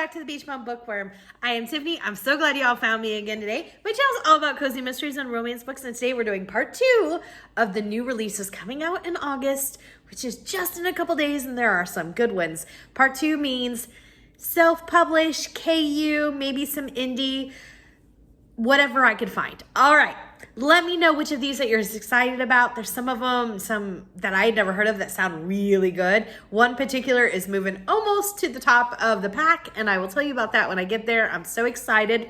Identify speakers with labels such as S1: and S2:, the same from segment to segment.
S1: back to the Beach Bum Bookworm. I am Tiffany. I'm so glad y'all found me again today. My channel's all about cozy mysteries and romance books, and today we're doing part 2 of the new releases coming out in August, which is just in a couple days, and there are some good ones. Part 2 means self-published, KU, maybe some indie, whatever I could find. All right. Let me know which of these that you're excited about. There's some of them, some that I had never heard of that sound really good. One particular is moving almost to the top of the pack, and I will tell you about that when I get there. I'm so excited.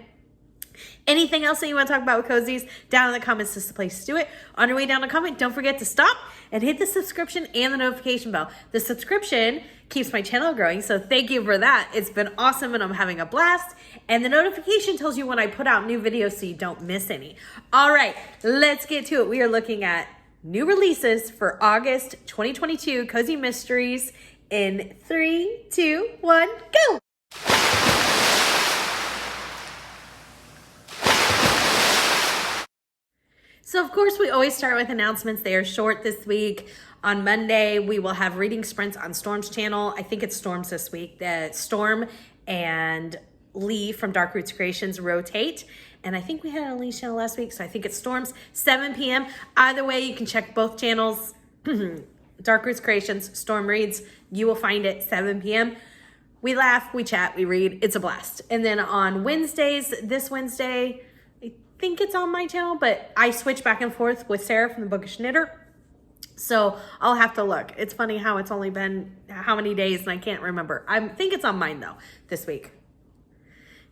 S1: Anything else that you want to talk about with cozies, down in the comments is the place to do it. On your way down to comment, don't forget to stop and hit the subscription and the notification bell. The subscription keeps my channel growing, so thank you for that. It's been awesome and I'm having a blast. And the notification tells you when I put out new videos so you don't miss any. All right, let's get to it. We are looking at new releases for August 2022 Cozy Mysteries in 3, 2, 1, go! So of course we always start with announcements. They are short this week. On Monday, we will have reading sprints on Storm's channel. I think it's Storm's this week. Storm and Lee from Dark Roots Creations rotate. And I think we had a Lee's channel last week, so I think it's Storm's, 7 p.m. Either way, you can check both channels. Dark Roots Creations, Storm Reads. You will find it 7 p.m. We laugh, we chat, we read. It's a blast. And then on Wednesdays, this Wednesday, I think it's on my channel, but I switch back and forth with Sarah from the Bookish Knitter. So I'll have to look. It's funny how it's only been how many days and I can't remember. I think it's on mine though this week.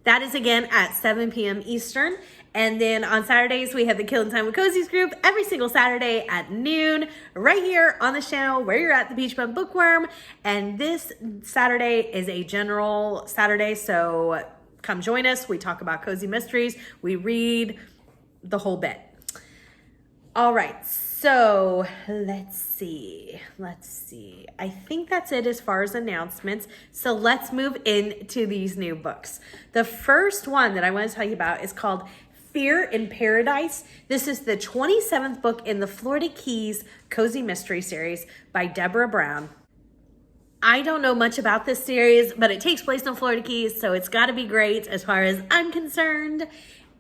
S1: That is again at 7 p.m. Eastern. And then on Saturdays, we have the Killing Time with Cozies group every single Saturday at noon, right here on the channel where you're at, the Beach Bum Bookworm. And this Saturday is a general Saturday, so come join us. We talk about cozy mysteries. We read the whole bit. All right, so let's see. I think that's it as far as announcements. So let's move into these new books. The first one that I want to tell you about is called Fear in Paradise. This is the 27th book in the Florida Keys Cozy Mystery Series by Deborah Brown. I don't know much about this series, but it takes place in Florida Keys, so it's got to be great as far as I'm concerned.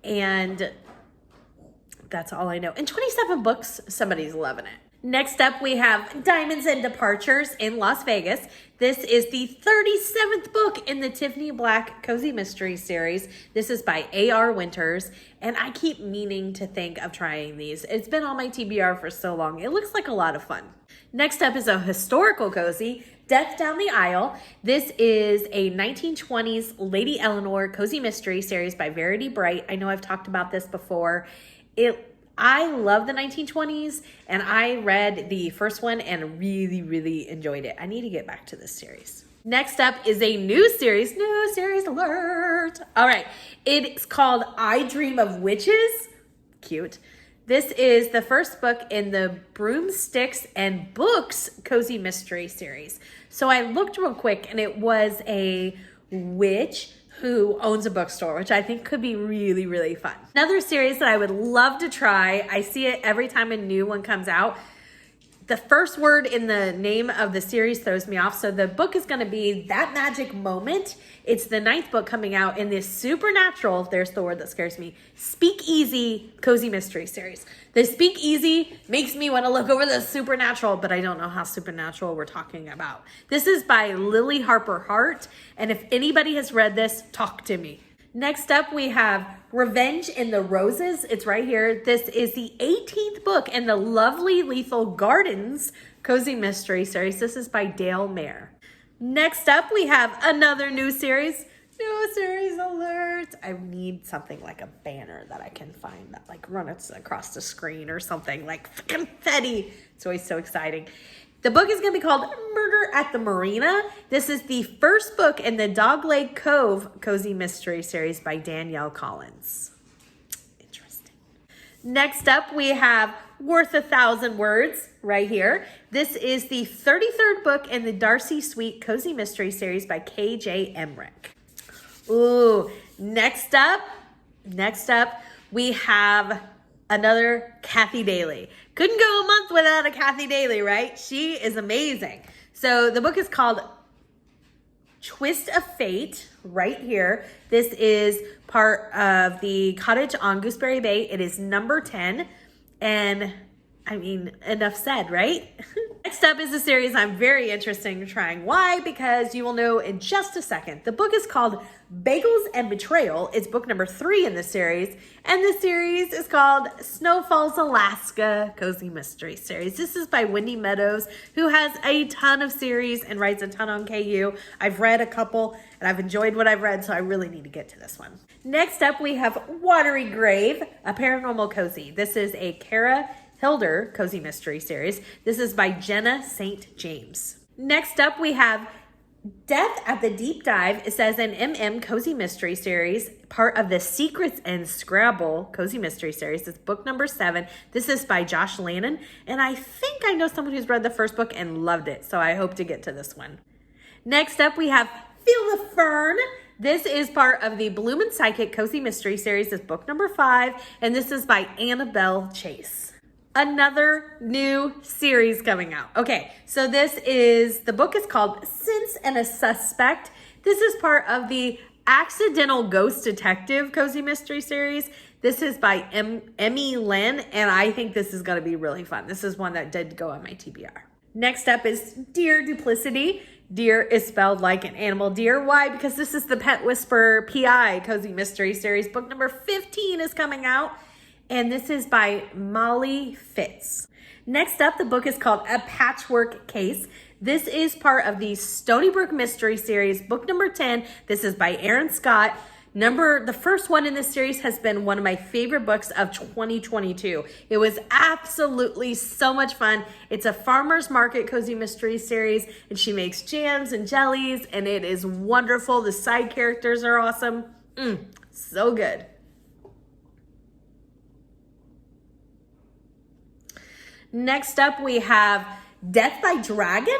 S1: And that's all I know. And 27 books, somebody's loving it. Next up, we have Diamonds and Departures in Las Vegas. This is the 37th book in the Tiffany Black Cozy Mystery series. This is by A.R. Winters, and I keep meaning to think of trying these. It's been on my TBR for so long. It looks like a lot of fun. Next up is a historical cozy, Death Down the Aisle. This is a 1920s Lady Eleanor Cozy Mystery series by Verity Bright. I know I've talked about this before. I love the 1920s, and I read the first one and really enjoyed it. I need to get back to this series. Next up is a new series alert. All right, it's called I Dream of Witches. Cute. This is the first book in the Broomsticks and Books Cozy Mystery series. So I looked real quick, and it was a witch who owns a bookstore, which I think could be really fun. Another series that I would love to try, I see it every time a new one comes out. The first word in the name of the series throws me off. So the book is gonna be That Magic Moment. It's the 9th book coming out in this supernatural, there's the word that scares me, Speakeasy Cozy Mystery series. The Speakeasy makes me wanna look over the supernatural, but I don't know how supernatural we're talking about. This is by Lily Harper Hart, and if anybody has read this, talk to me. Next up, we have Revenge in the Roses. It's right here. This is the 18th book in the Lovely Lethal Gardens Cozy Mystery series. This is by Dale Mayer. Next up, we have another new series. New series alert. I need something like a banner that I can find that like runs across the screen or something like confetti. It's always so exciting. The book is going to be called Murder at the Marina. This is the first book in the Dogleg Cove Cozy Mystery series by Danielle Collins. Interesting. Next up, we have Worth 1,000 Words right here. This is the 33rd book in the Darcy Sweet Cozy Mystery series by K.J. Emmerich. Ooh, next up, we have another Kathy Daly. Couldn't go a month without a Kathy Daly, right? She is amazing. So the book is called Twist of Fate right here. This is part of the Cottage on Gooseberry Bay. It is number 10. And I mean, enough said, right? Next up is a series I'm very interested in trying. Why? Because you will know in just a second. The book is called Bagels and Betrayal. It's book number 3 in the series. And the series is called Snow Falls, Alaska Cozy Mystery Series. This is by Wendy Meadows, who has a ton of series and writes a ton on KU. I've read a couple and I've enjoyed what I've read, so I really need to get to this one. Next up, we have Watery Grave, a paranormal cozy. This is a Kara Hilder Cozy Mystery Series. This is by Jenna St. James. Next up, we have Death at the Deep Dive. It says an Cozy Mystery Series, part of the Secrets and Scrabble Cozy Mystery Series. It's book number 7. This is by Josh Lannon, and I think I know someone who's read the first book and loved it, so I hope to get to this one. Next up, we have Feel the Fern. This is part of the Bloomin' Psychic Cozy Mystery Series. It's book number 5, and this is by Annabelle Chase. Another new series coming out. Okay, so the book is called Sense and a Suspect. This is part of the Accidental Ghost Detective Cozy Mystery Series. This is by Emmy Lynn, and I think this is gonna be really fun. This is one that did go on my TBR. Next up is Dear Duplicity. Deer is spelled like an animal deer. Why? Because this is the Pet Whisperer PI Cozy Mystery Series. Book number 15 is coming out. And this is by Molly Fitz. Next up, the book is called A Patchwork Case. This is part of the Stoneybrook Mystery Series, book number 10. This is by Aaron Scott. The first one in this series has been one of my favorite books of 2022. It was absolutely so much fun. It's a farmer's market cozy mystery series, and she makes jams and jellies, and it is wonderful. The side characters are awesome. So good. Next up, we have Death by Dragon.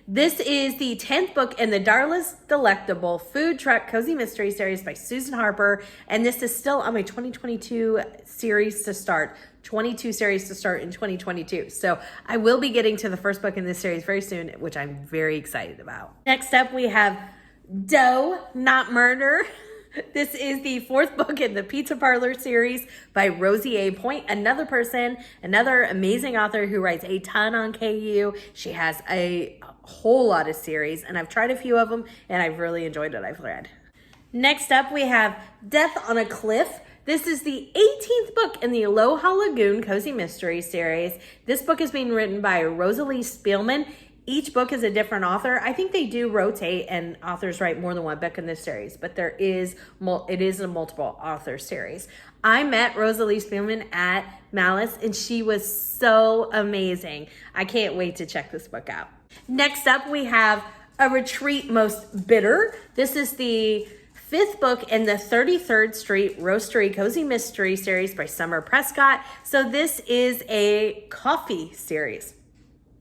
S1: This is the 10th book in the Darla's Delectable Food Truck Cozy Mystery Series by Susan Harper. And this is still on my 2022 series to start. 22 series to start in 2022. So I will be getting to the first book in this series very soon, which I'm very excited about. Next up, we have Dough, Not Murder. This is the 4th book in the Pizza Parlor series by Rosie A. Point, another amazing author who writes a ton on KU. She has a whole lot of series, and I've tried a few of them, and I've really enjoyed what I've read. Next up, we have Death on a Cliff. This is the 18th book in the Aloha Lagoon Cozy Mystery series. This book is being written by Rosalie Spielman. Each book is a different author. I think they do rotate and authors write more than one book in this series, but it is a multiple author series. I met Rosalie Spielman at Malice, and she was so amazing. I can't wait to check this book out. Next up, we have A Retreat Most Bitter. This is the 5th book in the 33rd Street Roastery Cozy Mystery series by Summer Prescott. So this is a coffee series.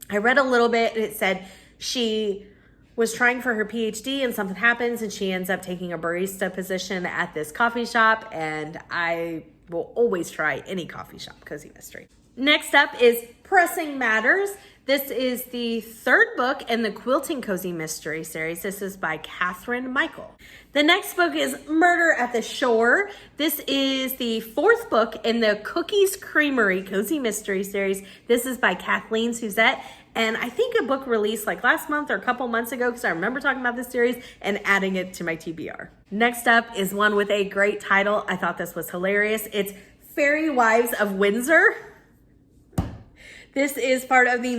S1: I read a little bit, and it said she was trying for her PhD and something happens and she ends up taking a barista position at this coffee shop, and I will always try any coffee shop cozy mystery. Next up is Pressing Matters. This is the 3rd book in the Quilting Cozy Mystery series. This is by Catherine Michael. The next book is Murder at the Shore. This is the 4th book in the Cookies Creamery Cozy Mystery series. This is by Kathleen Suzette. And I think a book released like last month or a couple months ago, because I remember talking about this series and adding it to my TBR. Next up is one with a great title. I thought this was hilarious. It's Fairy Wives of Windsor. This is part of the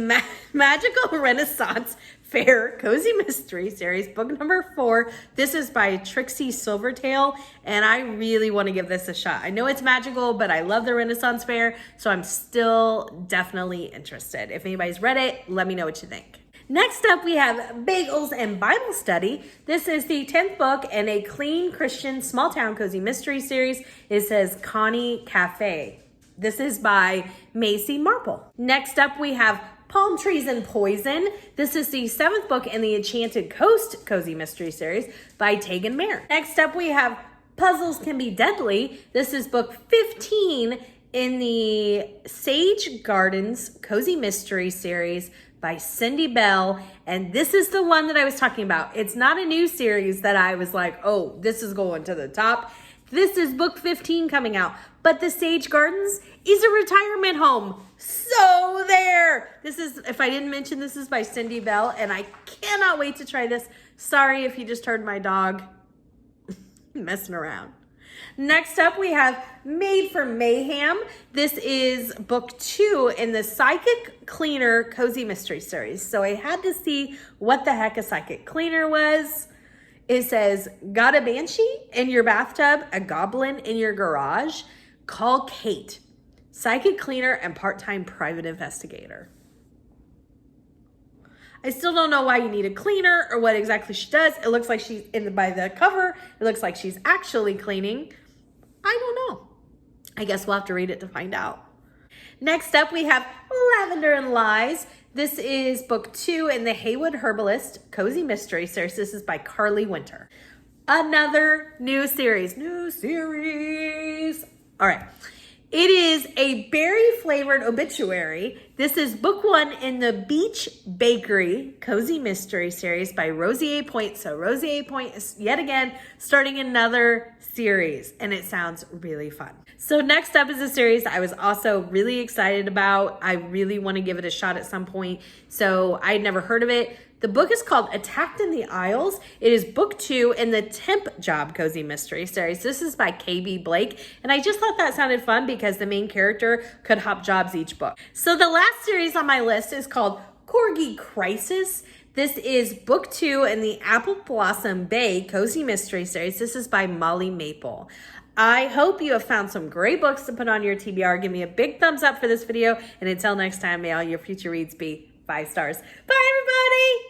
S1: Magical Renaissance Fair Cozy Mystery Series, book number 4. This is by Trixie Silvertail, and I really want to give this a shot. I know it's magical, but I love the Renaissance Fair, so I'm still definitely interested. If anybody's read it, let me know what you think. Next up, we have Bagels and Bible Study. This is the 10th book in a clean Christian small town cozy mystery series. It says Connie Cafe. This is by Macy Marple. Next up, we have Palm Trees and Poison. This is the 7th book in the Enchanted Coast Cozy Mystery Series by Tegan Mayer. Next up, we have Puzzles Can Be Deadly. This is book 15 in the Sage Gardens Cozy Mystery Series by Cindy Bell. And this is the one that I was talking about. It's not a new series that I was like, oh, this is going to the top. This is book 15 coming out. But the Sage Gardens is a retirement home. So there. This is, if I didn't mention, this is by Cindy Bell. And I cannot wait to try this. Sorry if you just heard my dog messing around. Next up, we have Made for Mayhem. This is book 2 in the Psychic Cleaner Cozy Mystery Series. So I had to see what the heck a psychic cleaner was. It says, got a banshee in your bathtub, a goblin in your garage? Call Kate, psychic cleaner and part-time private investigator. I still don't know why you need a cleaner or what exactly she does. It looks like she's by the cover. It looks like she's actually cleaning. I don't know. I guess we'll have to read it to find out. Next up, we have Lavender and Lies. This is book 2 in the Heywood Herbalist Cozy Mystery Series. This is by Carly Winter. Another new series. All right. It is a berry-flavored obituary. This is book 1 in the Beach Bakery Cozy Mystery Series by Rosie A. Point. So Rosie A. Point is yet again starting another series, and it sounds really fun. So next up is a series I was also really excited about. I really want to give it a shot at some point. So I'd never heard of it. The book is called Attacked in the Isles. It is book 2 in the Temp Job Cozy Mystery Series. This is by KB Blake. And I just thought that sounded fun because the main character could hop jobs each book. So the last series on my list is called Corgi Crisis. This is book 2 in the Apple Blossom Bay Cozy Mystery Series. This is by Molly Maple. I hope you have found some great books to put on your TBR. Give me a big thumbs up for this video. And until next time, may all your future reads be 5 stars. Bye, everybody.